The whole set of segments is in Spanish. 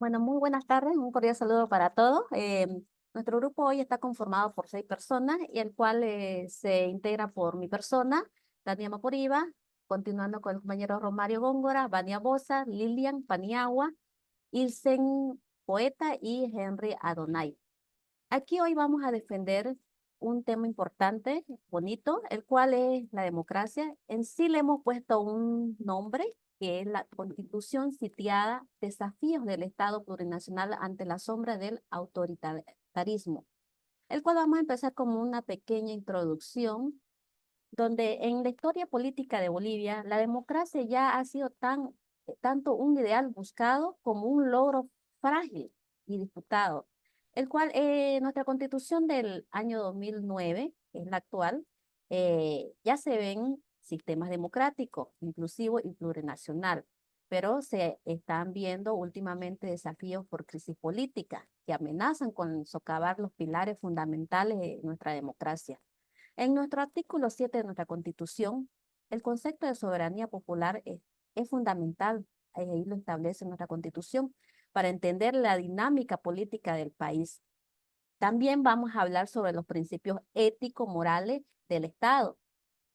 Bueno, muy buenas tardes, un cordial saludo para todos. Nuestro grupo hoy está conformado por 6 personas, y el cual se integra por mi persona, Dania Mapuriba, continuando con el compañero Romario Góngora, Vania Bosa, Lilian Paniagua, Ilsen Poeta y Henry Adonai. Aquí hoy vamos a defender un tema importante, bonito, el cual es la democracia. En sí le hemos puesto un nombre, que es la Constitución sitiada, desafíos del Estado plurinacional ante la sombra del autoritarismo, el cual vamos a empezar como una pequeña introducción, donde en la historia política de Bolivia, la democracia ya ha sido tanto un ideal buscado como un logro frágil y disputado, el cual nuestra constitución del año 2009, que es la actual, ya se ven sistemas democráticos, inclusivo y plurinacional, pero se están viendo últimamente desafíos por crisis política que amenazan con socavar los pilares fundamentales de nuestra democracia. En nuestro artículo 7 de nuestra Constitución, el concepto de soberanía popular es fundamental, ahí lo establece nuestra Constitución, para entender la dinámica política del país. También vamos a hablar sobre los principios ético-morales del Estado,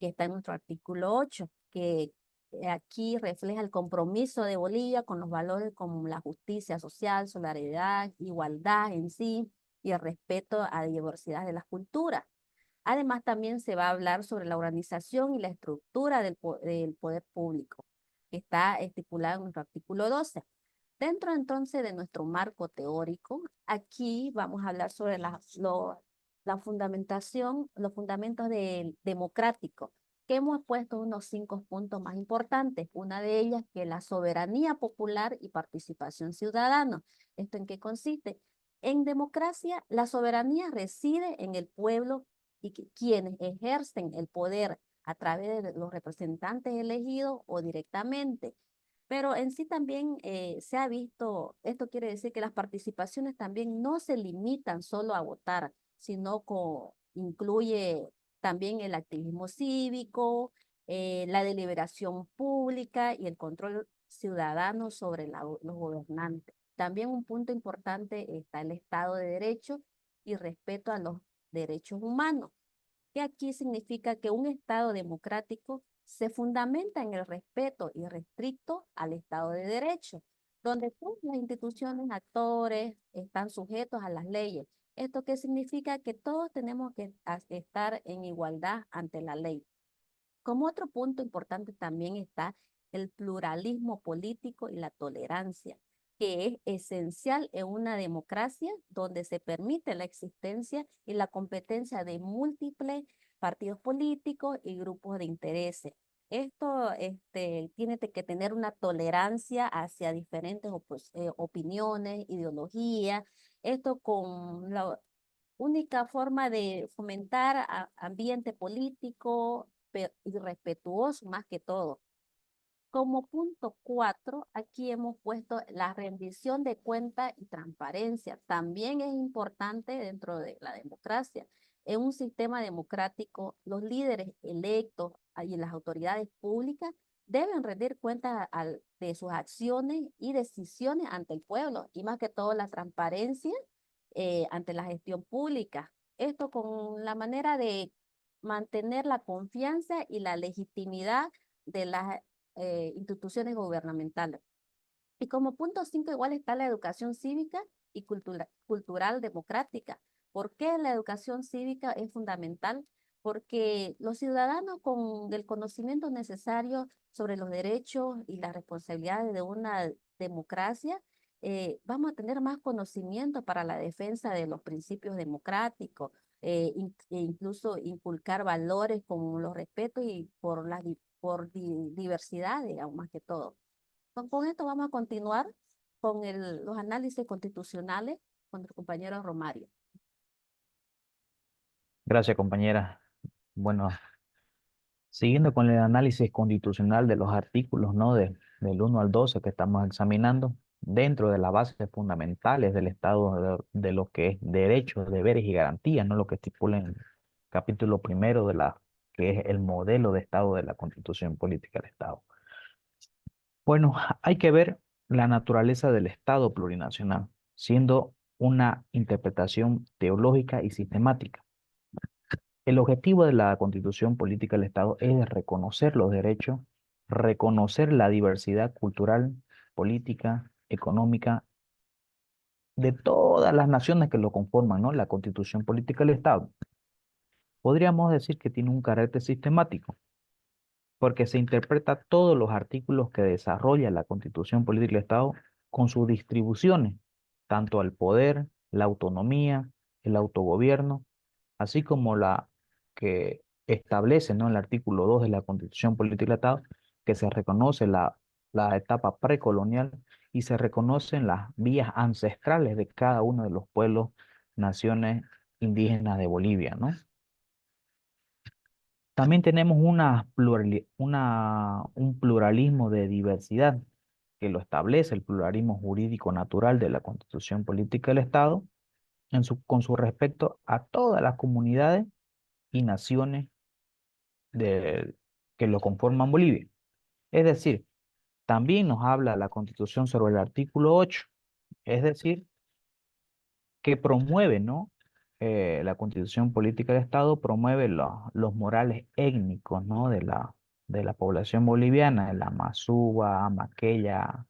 que está en nuestro artículo 8, que aquí refleja el compromiso de Bolivia con los valores como la justicia social, solidaridad, igualdad en sí y el respeto a la diversidad de las culturas. Además, también se va a hablar sobre la organización y la estructura del poder público, que está estipulado en nuestro artículo 12. Dentro entonces de nuestro marco teórico, aquí vamos a hablar sobre la fundamentación, los fundamentos del democrático, que hemos puesto unos 5 puntos más importantes. Una de ellas que es la soberanía popular y participación ciudadana. ¿Esto en qué consiste? En democracia, la soberanía reside en el pueblo y quienes ejercen el poder a través de los representantes elegidos o directamente. Pero en sí también se ha visto, esto quiere decir que las participaciones también no se limitan solo a votar, sino que incluye también el activismo cívico, la deliberación pública y el control ciudadano sobre los gobernantes. También un punto importante está el Estado de Derecho y respeto a los derechos humanos, que aquí significa que un Estado democrático se fundamenta en el respeto irrestricto al Estado de Derecho, donde todas las instituciones, actores están sujetos a las leyes. ¿Esto qué significa? Que todos tenemos que estar en igualdad ante la ley. Como otro punto importante también está el pluralismo político y la tolerancia, que es esencial en una democracia donde se permite la existencia y la competencia de múltiples partidos políticos y grupos de intereses. Esto tiene que tener una tolerancia hacia diferentes opiniones, ideologías, esto con la única forma de fomentar ambiente político y respetuoso más que todo. Como punto 4, aquí hemos puesto la rendición de cuentas y transparencia. También es importante dentro de la democracia. En un sistema democrático, los líderes electos y las autoridades públicas deben rendir cuentas de sus acciones y decisiones ante el pueblo, y más que todo la transparencia ante la gestión pública. Esto con la manera de mantener la confianza y la legitimidad de las instituciones gubernamentales. Y como punto 5 igual está la educación cívica y cultural democrática. ¿Por qué la educación cívica es fundamental? Porque los ciudadanos con el conocimiento necesario sobre los derechos y las responsabilidades de una democracia, vamos a tener más conocimiento para la defensa de los principios democráticos, e incluso inculcar valores como los respetos y por diversidad, digamos, más que todo. Con esto vamos a continuar con los análisis constitucionales con el compañero Romario. Gracias, compañera. Bueno, siguiendo con el análisis constitucional de los artículos, ¿no? Del 1 al 12 que estamos examinando, dentro de las bases fundamentales del Estado de lo que es derechos, deberes y garantías, ¿no? Lo que estipula en el capítulo primero que es el modelo de Estado de la Constitución Política del Estado. Bueno, hay que ver la naturaleza del Estado plurinacional, siendo una interpretación teológica y sistemática. El objetivo de la Constitución Política del Estado es reconocer los derechos, reconocer la diversidad cultural, política, económica de todas las naciones que lo conforman, ¿no? La Constitución Política del Estado. Podríamos decir que tiene un carácter sistemático, porque se interpreta todos los artículos que desarrolla la Constitución Política del Estado con sus distribuciones, tanto al poder, la autonomía, el autogobierno, así como la que establece, ¿no? El artículo 2 de la Constitución Política del Estado, que se reconoce la etapa precolonial y se reconocen las vías ancestrales de cada uno de los pueblos, naciones indígenas de Bolivia, ¿no? También tenemos un pluralismo de diversidad que lo establece el pluralismo jurídico natural de la Constitución Política del Estado con su respecto a todas las comunidades y naciones de, que lo conforman Bolivia. Es decir, también nos habla la Constitución sobre el artículo 8, es decir, que promueve, ¿no? La Constitución Política del Estado promueve los morales étnicos, ¿no? De la población boliviana, el Amazúa, Amaqueya,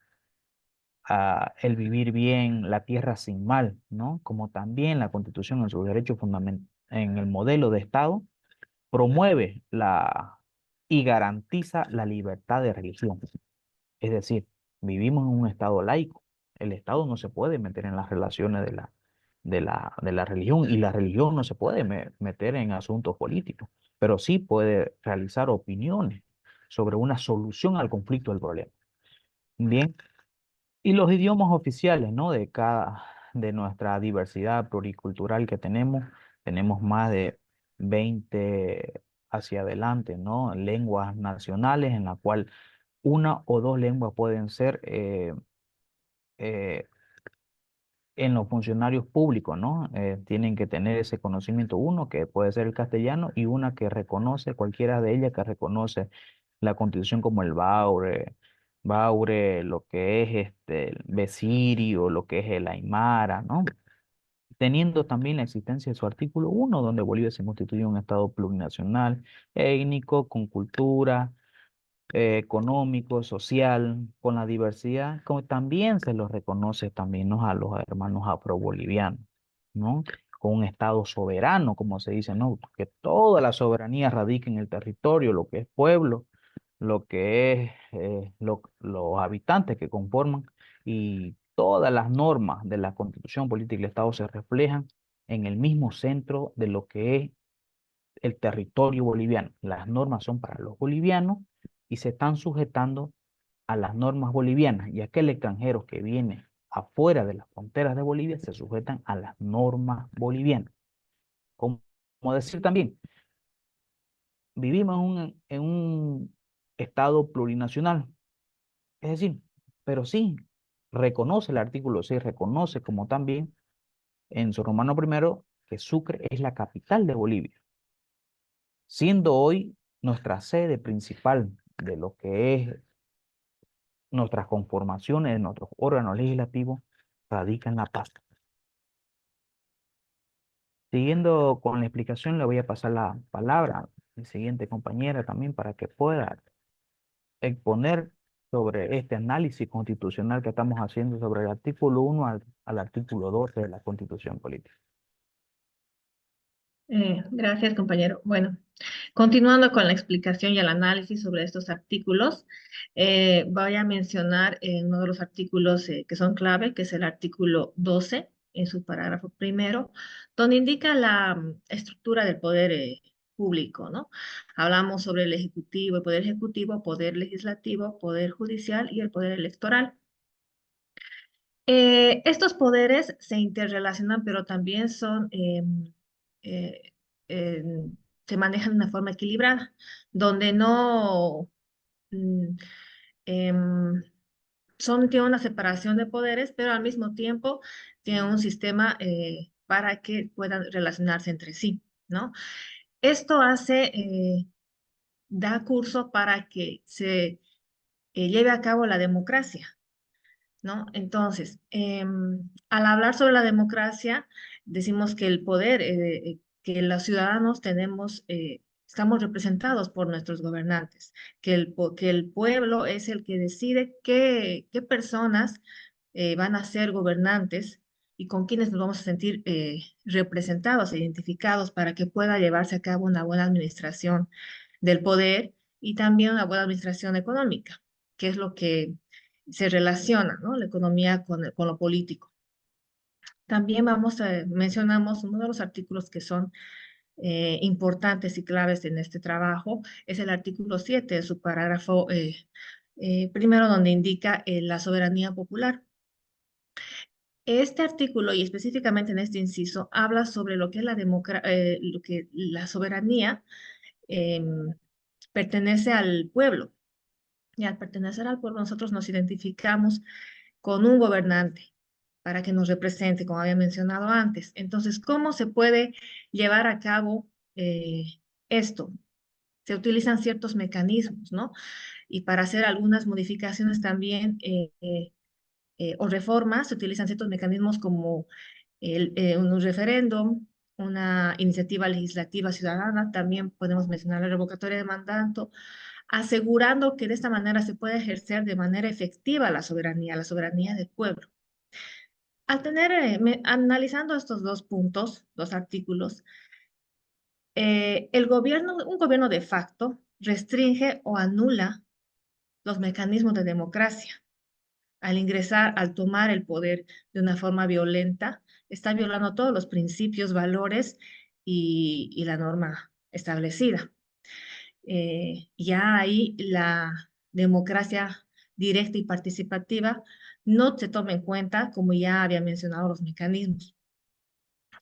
el vivir bien, la tierra sin mal, ¿no? Como también la Constitución en sus derechos fundamentales, en el modelo de Estado, promueve y garantiza la libertad de religión. Es decir, vivimos en un Estado laico. El Estado no se puede meter en las relaciones de la religión y la religión no se puede meter en asuntos políticos, pero sí puede realizar opiniones sobre una solución al conflicto del problema. Bien, y los idiomas oficiales, ¿no? De nuestra diversidad pluricultural que tenemos más de 20 hacia adelante, ¿no? Lenguas nacionales en la cual una o dos lenguas pueden ser eh, en los funcionarios públicos, ¿no? Tienen que tener ese conocimiento, uno que puede ser el castellano y una que reconoce, cualquiera de ellas que reconoce la Constitución como el Baure, lo que es el Besiri o lo que es el Aymara, ¿no? Teniendo también la existencia de su artículo 1, donde Bolivia se constituye un Estado plurinacional, étnico, con cultura, económico, social, con la diversidad, como también se los reconoce también, ¿no? A los hermanos afrobolivianos, ¿no? Con un Estado soberano, como se dice, ¿no? Que toda la soberanía radica en el territorio, lo que es pueblo, lo que es los habitantes que conforman y todas las normas de la Constitución Política del Estado se reflejan en el mismo centro de lo que es el territorio boliviano. Las normas son para los bolivianos y se están sujetando a las normas bolivianas y aquel extranjero que viene afuera de las fronteras de Bolivia se sujetan a las normas bolivianas. Como decir también, vivimos en un estado plurinacional, es decir, pero sí, reconoce el artículo 6, reconoce como también en su Romano primero que Sucre es la capital de Bolivia, siendo hoy nuestra sede principal de lo que es nuestras conformaciones, nuestros órganos legislativos, radica en La Paz. Siguiendo con la explicación, le voy a pasar la palabra a mi siguiente compañera también para que pueda exponer sobre este análisis constitucional que estamos haciendo sobre el artículo 1 al artículo 12 de la Constitución Política. Gracias, compañero. Bueno, continuando con la explicación y el análisis sobre estos artículos, voy a mencionar uno de los artículos que son clave, que es el artículo 12, en su parágrafo primero, donde indica la estructura del poder público, ¿no? Hablamos sobre el ejecutivo, poder legislativo, poder judicial y el poder electoral. Estos poderes se interrelacionan, pero también eh, eh, se manejan de una forma equilibrada, donde no mm, em, tienen una separación de poderes, pero al mismo tiempo tienen un sistema para que puedan relacionarse entre sí, ¿no? Esto da curso para que se lleve a cabo la democracia. ¿no? Entonces, al hablar sobre la democracia, decimos que el poder, que los ciudadanos tenemos, estamos representados por nuestros gobernantes, que el pueblo es el que decide qué personas van a ser gobernantes y con quienes nos vamos a sentir representados e identificados para que pueda llevarse a cabo una buena administración del poder y también una buena administración económica, que es lo que se relaciona, ¿no? La economía con lo político. También mencionamos uno de los artículos que son importantes y claves en este trabajo, es el artículo 7, de su parágrafo primero, donde indica la soberanía popular. Este artículo, y específicamente en este inciso, habla sobre lo que es lo que la soberanía pertenece al pueblo. Y al pertenecer al pueblo, nosotros nos identificamos con un gobernante para que nos represente, como había mencionado antes. Entonces, ¿cómo se puede llevar a cabo esto? Se utilizan ciertos mecanismos, ¿no? Y para hacer algunas modificaciones también o reformas, se utilizan ciertos mecanismos como un referéndum, una iniciativa legislativa ciudadana, también podemos mencionar la revocatoria de mandato, asegurando que de esta manera se puede ejercer de manera efectiva la soberanía del pueblo. Al tener, analizando estos dos puntos, dos artículos, un gobierno de facto restringe o anula los mecanismos de democracia. Al tomar el poder de una forma violenta, está violando todos los principios, valores y la norma establecida. Ya ahí la democracia directa y participativa no se toma en cuenta, como ya había mencionado, los mecanismos.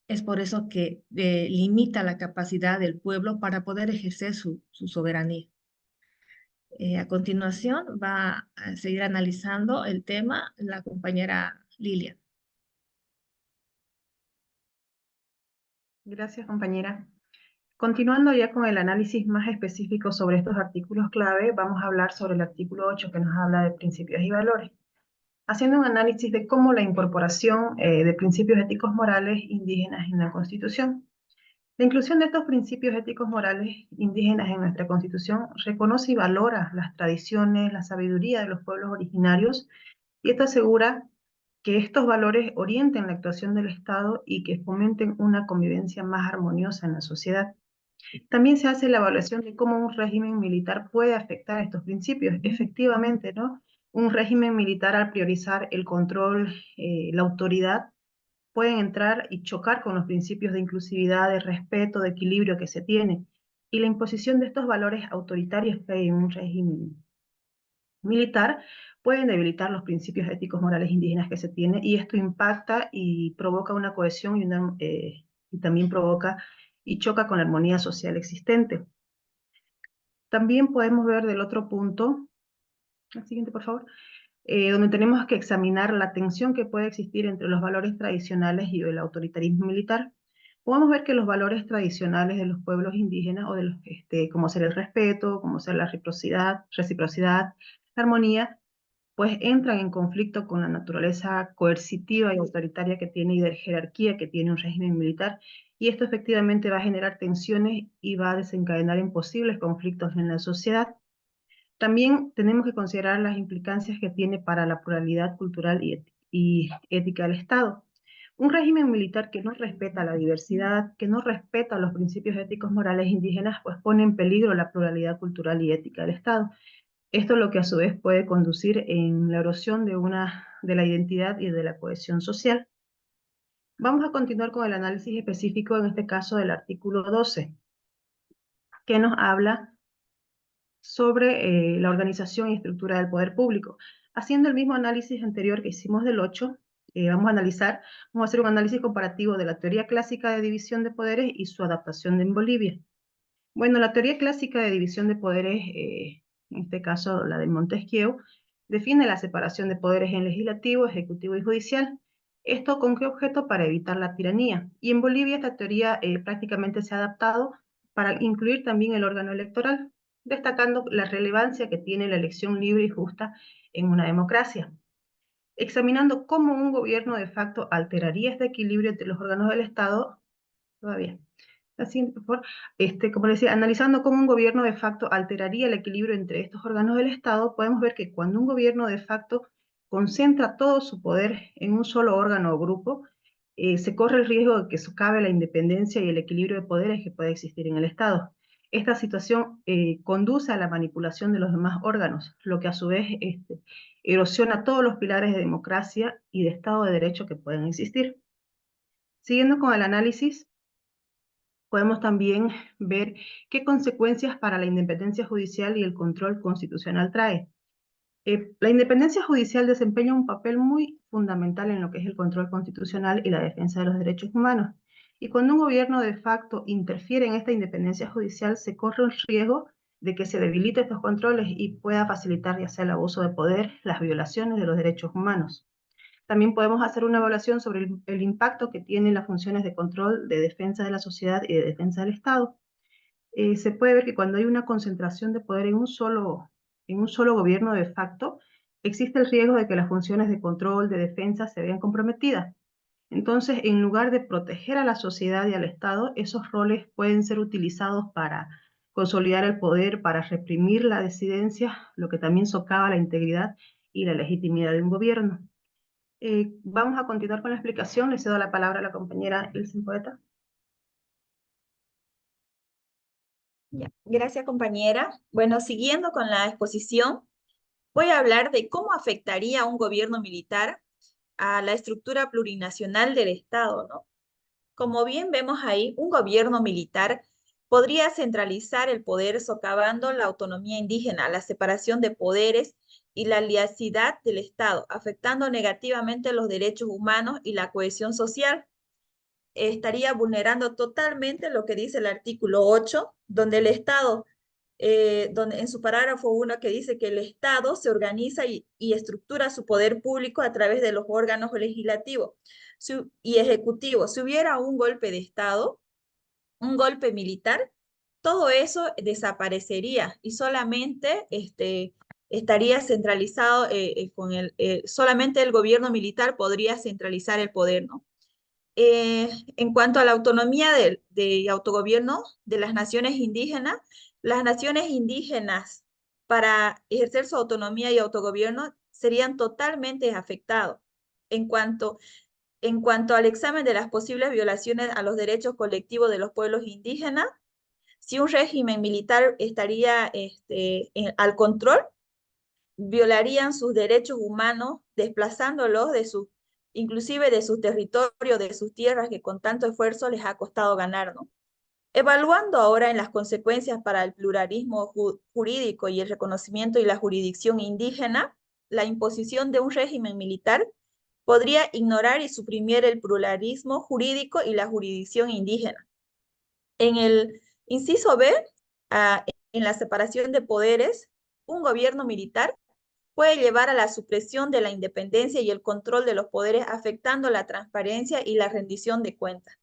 Es por eso que limita la capacidad del pueblo para poder ejercer su soberanía. A continuación va a seguir analizando el tema la compañera Lilia. Gracias, compañera. Continuando ya con el análisis más específico sobre estos artículos clave, vamos a hablar sobre el artículo 8 que nos habla de principios y valores, haciendo un análisis de cómo la incorporación de principios éticos morales indígenas en la Constitución. La inclusión de estos principios éticos morales indígenas en nuestra Constitución reconoce y valora las tradiciones, la sabiduría de los pueblos originarios, y esto asegura que estos valores orienten la actuación del Estado y que fomenten una convivencia más armoniosa en la sociedad. También se hace la evaluación de cómo un régimen militar puede afectar estos principios. Efectivamente, ¿no? Un régimen militar, al priorizar el control, la autoridad, pueden entrar y chocar con los principios de inclusividad, de respeto, de equilibrio que se tiene. Y la imposición de estos valores autoritarios que hay en un régimen militar pueden debilitar los principios éticos morales indígenas que se tiene, y esto impacta y provoca una cohesión y también provoca y choca con la armonía social existente. También podemos ver del otro punto, el siguiente por favor, donde tenemos que examinar la tensión que puede existir entre los valores tradicionales y el autoritarismo militar. Podemos ver que los valores tradicionales de los pueblos indígenas, o de los, como ser el respeto, como ser la reciprocidad, la armonía, pues entran en conflicto con la naturaleza coercitiva y autoritaria que tiene y de jerarquía que tiene un régimen militar, y esto efectivamente va a generar tensiones y va a desencadenar en posibles conflictos en la sociedad. También tenemos que considerar las implicancias que tiene para la pluralidad cultural y ética del Estado. Un régimen militar que no respeta la diversidad, que no respeta los principios éticos morales indígenas, pues pone en peligro la pluralidad cultural y ética del Estado. Esto lo que a su vez puede conducir en la erosión de la identidad y de la cohesión social. Vamos a continuar con el análisis específico, en este caso del artículo 12, que nos habla sobre la organización y estructura del poder público. Haciendo el mismo análisis anterior que hicimos del 8, vamos a hacer un análisis comparativo de la teoría clásica de división de poderes y su adaptación en Bolivia. Bueno, la teoría clásica de división de poderes, en este caso la de Montesquieu, define la separación de poderes en legislativo, ejecutivo y judicial. ¿Esto con qué objeto? Para evitar la tiranía. Y en Bolivia esta teoría prácticamente se ha adaptado para incluir también el órgano electoral, destacando la relevancia que tiene la elección libre y justa en una democracia. examinando cómo un gobierno de facto alteraría este equilibrio entre los órganos del Estado, todavía, la siguiente, por favor. Como decía, analizando cómo un gobierno de facto alteraría el equilibrio entre estos órganos del Estado, podemos ver que cuando un gobierno de facto concentra todo su poder en un solo órgano o grupo, se corre el riesgo de que socave la independencia y el equilibrio de poderes que puede existir en el Estado. Esta situación conduce a la manipulación de los demás órganos, lo que a su vez erosiona todos los pilares de democracia y de Estado de Derecho que pueden existir. Siguiendo con el análisis, podemos también ver qué consecuencias para la independencia judicial y el control constitucional trae. La independencia judicial desempeña un papel muy fundamental en lo que es el control constitucional y la defensa de los derechos humanos. Y cuando un gobierno de facto interfiere en esta independencia judicial, se corre el riesgo de que se debilite estos controles y pueda facilitar ya sea el abuso de poder, las violaciones de los derechos humanos. También podemos hacer una evaluación sobre el impacto que tienen las funciones de control, de defensa de la sociedad y de defensa del Estado. Se puede ver que cuando hay una concentración de poder en un solo gobierno de facto, existe el riesgo de que las funciones de control, de defensa se vean comprometidas. Entonces, en lugar de proteger a la sociedad y al Estado, esos roles pueden ser utilizados para consolidar el poder, para reprimir la disidencia, lo que también socava la integridad y la legitimidad de un gobierno. Vamos a continuar con la explicación. Le cedo la palabra a la compañera Ilse Poeta. Ya. Gracias, compañera. Bueno, siguiendo con la exposición, voy a hablar de cómo afectaría un gobierno militar a la estructura plurinacional del Estado, ¿no? Como bien vemos ahí, un gobierno militar podría centralizar el poder socavando la autonomía indígena, la separación de poderes y la laicidad del Estado, afectando negativamente los derechos humanos y la cohesión social. Estaría vulnerando totalmente lo que dice el artículo 8, donde el Estado, donde en su parágrafo 1 que dice que el Estado se organiza y estructura su poder público a través de los órganos legislativos y ejecutivos. Si hubiera un golpe de Estado, un golpe militar, todo eso desaparecería y solamente estaría centralizado solamente el gobierno militar podría centralizar el poder, ¿no? En cuanto a la autonomía de autogobierno de las naciones indígenas para ejercer su autonomía y autogobierno serían totalmente afectados. En cuanto al examen de las posibles violaciones a los derechos colectivos de los pueblos indígenas, si un régimen militar estaría al control, violarían sus derechos humanos, desplazándolos inclusive de sus territorios, de sus tierras que con tanto esfuerzo les ha costado ganar, ¿no? Evaluando ahora en las consecuencias para el pluralismo jurídico y el reconocimiento y la jurisdicción indígena, la imposición de un régimen militar podría ignorar y suprimir el pluralismo jurídico y la jurisdicción indígena. En el inciso B, en la separación de poderes, un gobierno militar puede llevar a la supresión de la independencia y el control de los poderes, afectando la transparencia y la rendición de cuentas.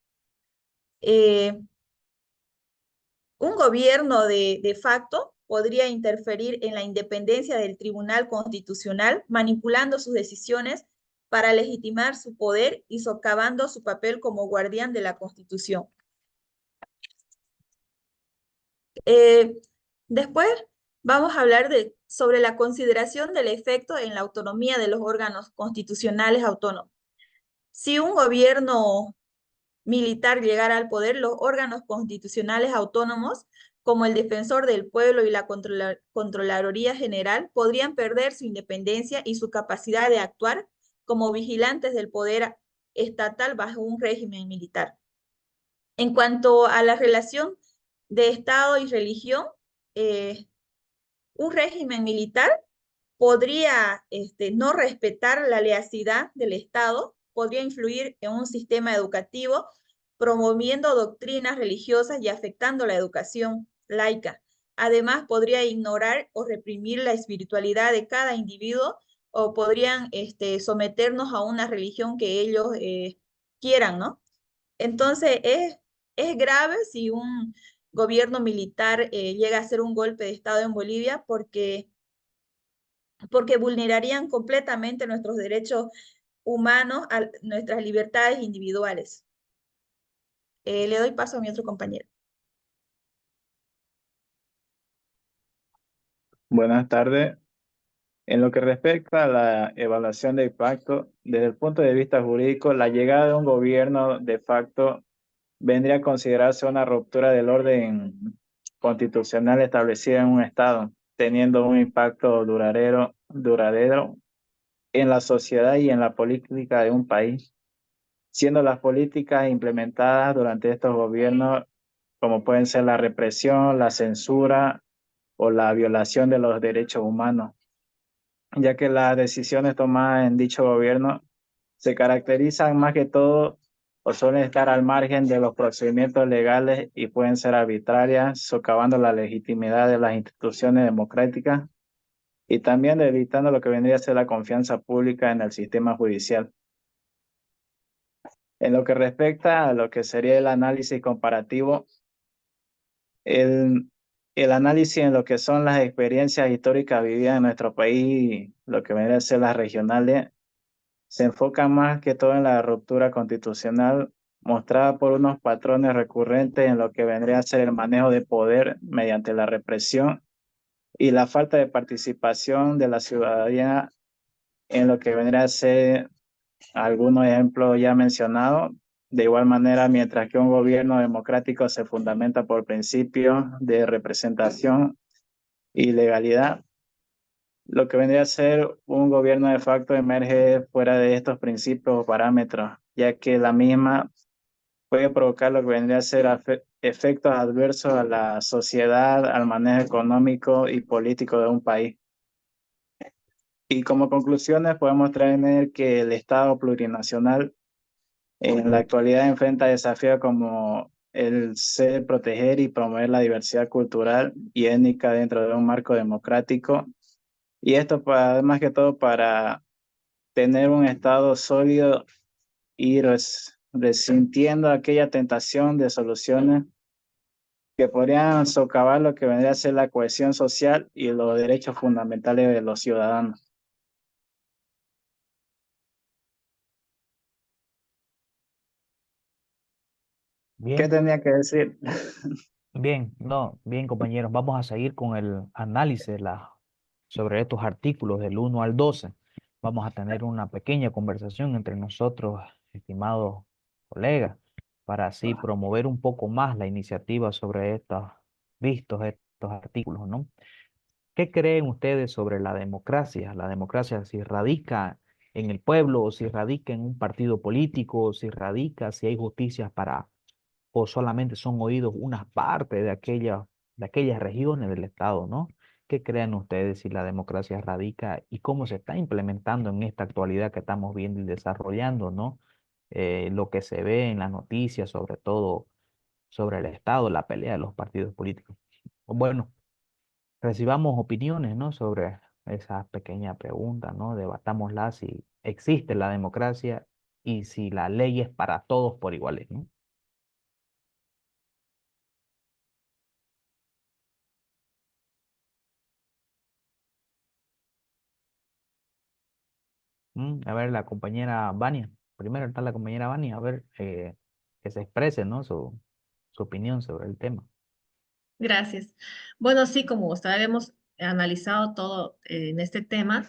Un gobierno de facto podría interferir en la independencia del Tribunal Constitucional, manipulando sus decisiones para legitimar su poder y socavando su papel como guardián de la Constitución. Después vamos a hablar sobre la consideración del efecto en la autonomía de los órganos constitucionales autónomos. Si un gobierno militar llegara al poder, los órganos constitucionales autónomos, como el Defensor del Pueblo y la Contraloría General, podrían perder su independencia y su capacidad de actuar como vigilantes del poder estatal bajo un régimen militar. En cuanto a la relación de Estado y religión, un régimen militar podría no respetar la laicidad del Estado, podría influir en un sistema educativo, promoviendo doctrinas religiosas y afectando la educación laica. Además, podría ignorar o reprimir la espiritualidad de cada individuo o podrían someternos a una religión que ellos quieran, ¿no? Entonces, es grave si un gobierno militar llega a hacer un golpe de Estado en Bolivia porque porque vulnerarían completamente nuestros derechos humanos, a nuestras libertades individuales. Le doy paso a mi otro compañero. Buenas tardes. En lo que respecta a la evaluación de impacto, desde el punto de vista jurídico, la llegada de un gobierno de facto vendría a considerarse una ruptura del orden constitucional establecido en un Estado, teniendo un impacto duradero en la sociedad y en la política de un país, siendo las políticas implementadas durante estos gobiernos, como pueden ser la represión, la censura o la violación de los derechos humanos, ya que las decisiones tomadas en dicho gobierno se caracterizan más que todo o suelen estar al margen de los procedimientos legales y pueden ser arbitrarias, socavando la legitimidad de las instituciones democráticas y también debilitando lo que vendría a ser la confianza pública en el sistema judicial. En lo que respecta a lo que sería el análisis comparativo, el, el análisis en lo que son las experiencias históricas vividas en nuestro país, lo que vendría a ser las regionales, se enfoca más que todo en la ruptura constitucional mostrada por unos patrones recurrentes en lo que vendría a ser el manejo de poder mediante la represión y la falta de participación de la ciudadanía en lo que vendría a ser algunos ejemplos ya mencionados. De igual manera, mientras que un gobierno democrático se fundamenta por principios de representación y legalidad, lo que vendría a ser un gobierno de facto emerge fuera de estos principios o parámetros, ya que la misma puede provocar lo que vendría a ser efectos adversos a la sociedad, al manejo económico y político de un país. Y como conclusiones podemos traer que el Estado plurinacional en la actualidad enfrenta desafíos como el ser, proteger y promover la diversidad cultural y étnica dentro de un marco democrático. Y esto más que todo para tener un Estado sólido y resintiendo aquella tentación de soluciones que podrían socavar lo que vendría a ser la cohesión social y los derechos fundamentales de los ciudadanos. ¿Qué Bien, tenía que decir? bien, no, bien, compañeros. Vamos a seguir con el análisis sobre estos artículos del 1 al 12. Vamos a tener una pequeña conversación entre nosotros, estimados colegas, para así promover un poco más la iniciativa sobre estos artículos, ¿no? ¿Qué creen ustedes sobre la democracia? La democracia, si radica en el pueblo, o si radica en un partido político, o si hay justicias o solamente son oídos unas partes de aquellas regiones del Estado, ¿no? ¿Qué creen ustedes si la democracia radica y cómo se está implementando en esta actualidad que estamos viendo y desarrollando, ¿no? Lo que se ve en las noticias, sobre todo sobre el Estado, la pelea de los partidos políticos. Bueno, recibamos opiniones, ¿no? Sobre esa pequeña pregunta, ¿no? Debatámosla si existe la democracia y si la ley es para todos por iguales, ¿no? A ver, la compañera Vania. Primero está la compañera Vania, a ver, que se exprese, ¿no? Su opinión sobre el tema. Gracias. Bueno, sí, como hemos analizado todo en este tema,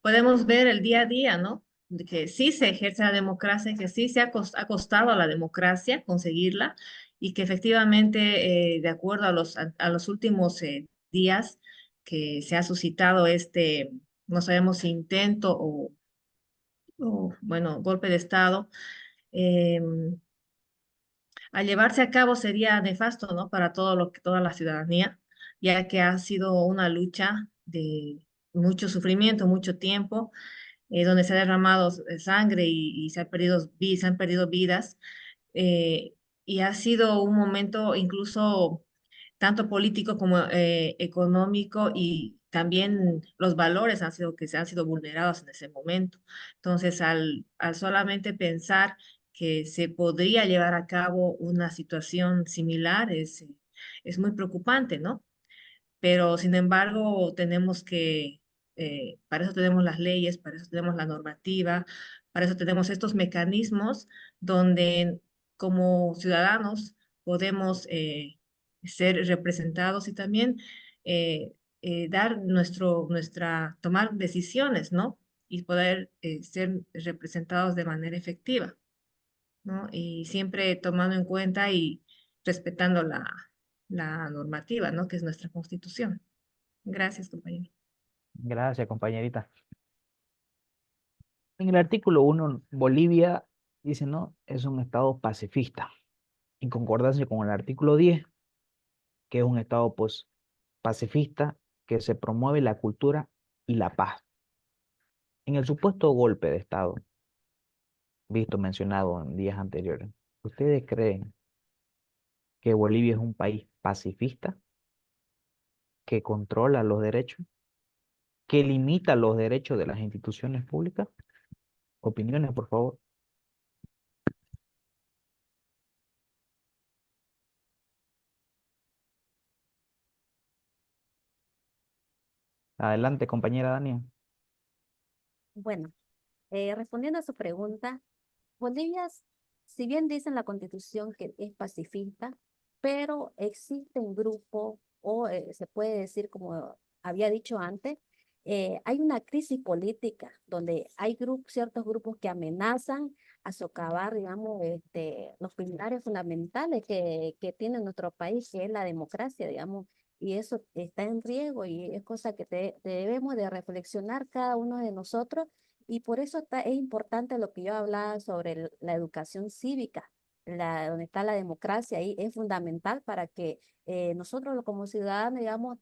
podemos ver el día a día, ¿no? De que sí se ejerce la democracia, que sí ha costado a la democracia conseguirla y que efectivamente, de acuerdo a los últimos días que se ha suscitado no sabemos si intento bueno, golpe de Estado, em, al llevarse a cabo sería nefasto, ¿no? Para toda la ciudadanía, ya que ha sido una lucha de mucho sufrimiento, mucho tiempo, donde se ha derramado sangre y se han perdido vidas. eh, y ha sido un momento incluso tanto político como económico y también los valores que se han sido vulnerados en ese momento. Entonces, al solamente pensar que se podría llevar a cabo una situación similar es muy preocupante, ¿no? pero sin embargo tenemos que, para eso tenemos las leyes, para eso tenemos la normativa, para eso tenemos estos mecanismos donde como ciudadanos podemos ser representados y también dar tomar decisiones, ¿no? Y poder ser representados de manera efectiva, ¿no? Y siempre tomando en cuenta y respetando la normativa, ¿no? Que es nuestra Constitución. Gracias, compañero. Gracias, compañerita. En el artículo 1, Bolivia dice, no, es un estado pacifista, en concordancia con el artículo 10, que es un estado pues, pacifista que se promueve la cultura y la paz. En el supuesto golpe de estado, visto mencionado en días anteriores, ¿ustedes creen que Bolivia es un país pacifista, que controla los derechos, que limita los derechos de las instituciones públicas? Opiniones, por favor. Adelante, compañera Dania. Bueno, respondiendo a su pregunta, Bolivia, si bien dice en la Constitución que es pacifista, pero existen grupos, o se puede decir, como había dicho antes, hay una crisis política donde hay ciertos grupos que amenazan a socavar, digamos, los pilares fundamentales que tiene nuestro país, que es la democracia, digamos, y eso está en riesgo y es cosa que debemos de reflexionar cada uno de nosotros y por eso es importante lo que yo hablaba sobre la educación cívica, donde está la democracia, ahí es fundamental para que nosotros como ciudadanos, digamos,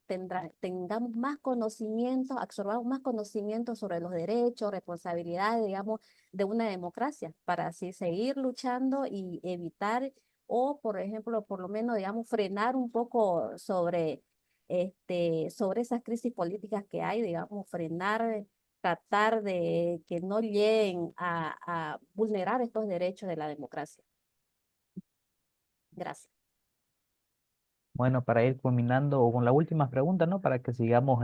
tengamos más conocimientos, absorbamos más conocimientos sobre los derechos, responsabilidades, digamos, de una democracia, para así seguir luchando y evitar, o por ejemplo, por lo menos, digamos, frenar un poco sobre esas crisis políticas que hay, digamos, frenar, tratar de que no lleguen a vulnerar estos derechos de la democracia. Gracias. Bueno, para ir culminando con la última pregunta, ¿no? Para que sigamos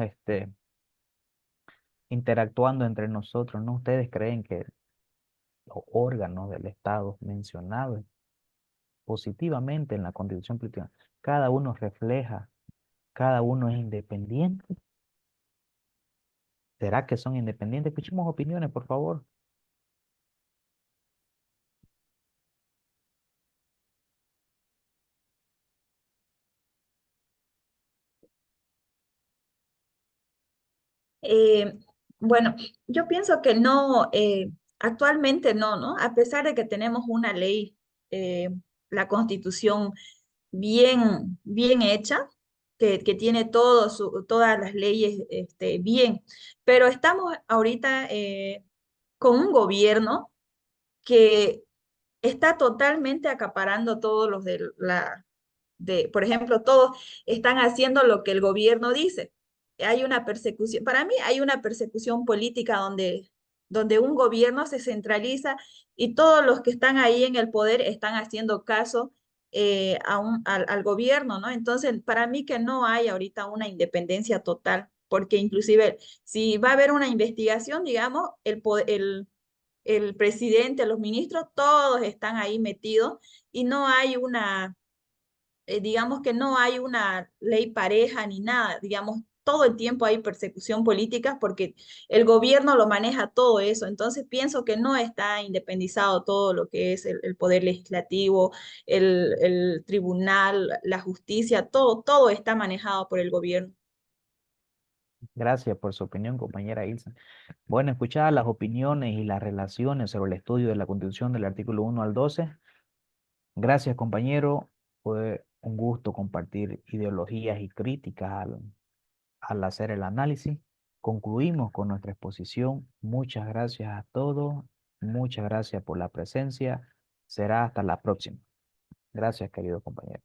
interactuando entre nosotros, ¿no? ¿Ustedes creen que los órganos del Estado mencionados positivamente en la Constitución política, cada uno refleja, cada uno es independiente? ¿Será que son independientes? Escuchemos opiniones, por favor. Eh, bueno, yo pienso que no, actualmente no, ¿no? A pesar de que tenemos una ley, la Constitución bien hecha, que tiene todas las leyes bien, pero estamos ahorita con un gobierno que está totalmente acaparando todos los por ejemplo, todos están haciendo lo que el gobierno dice. Hay una persecución, para mí hay una persecución política donde un gobierno se centraliza y todos los que están ahí en el poder están haciendo caso al gobierno, ¿no? Entonces, para mí que no hay ahorita una independencia total, porque inclusive si va a haber una investigación, digamos, el presidente, los ministros, todos están ahí metidos y no hay digamos que no hay una ley pareja ni nada, digamos, todo el tiempo hay persecución política porque el gobierno lo maneja todo eso, entonces pienso que no está independizado todo lo que es el poder legislativo, el tribunal, la justicia, todo está manejado por el gobierno. Gracias por su opinión, compañera Ilsa. Bueno, escuchadas las opiniones y las relaciones sobre el estudio de la Constitución del artículo 1 al 12. Gracias, compañero. Fue un gusto compartir ideologías y críticas al hacer el análisis. Concluimos con nuestra exposición. Muchas gracias a todos. Muchas gracias por la presencia. Será hasta la próxima. Gracias, querido compañero.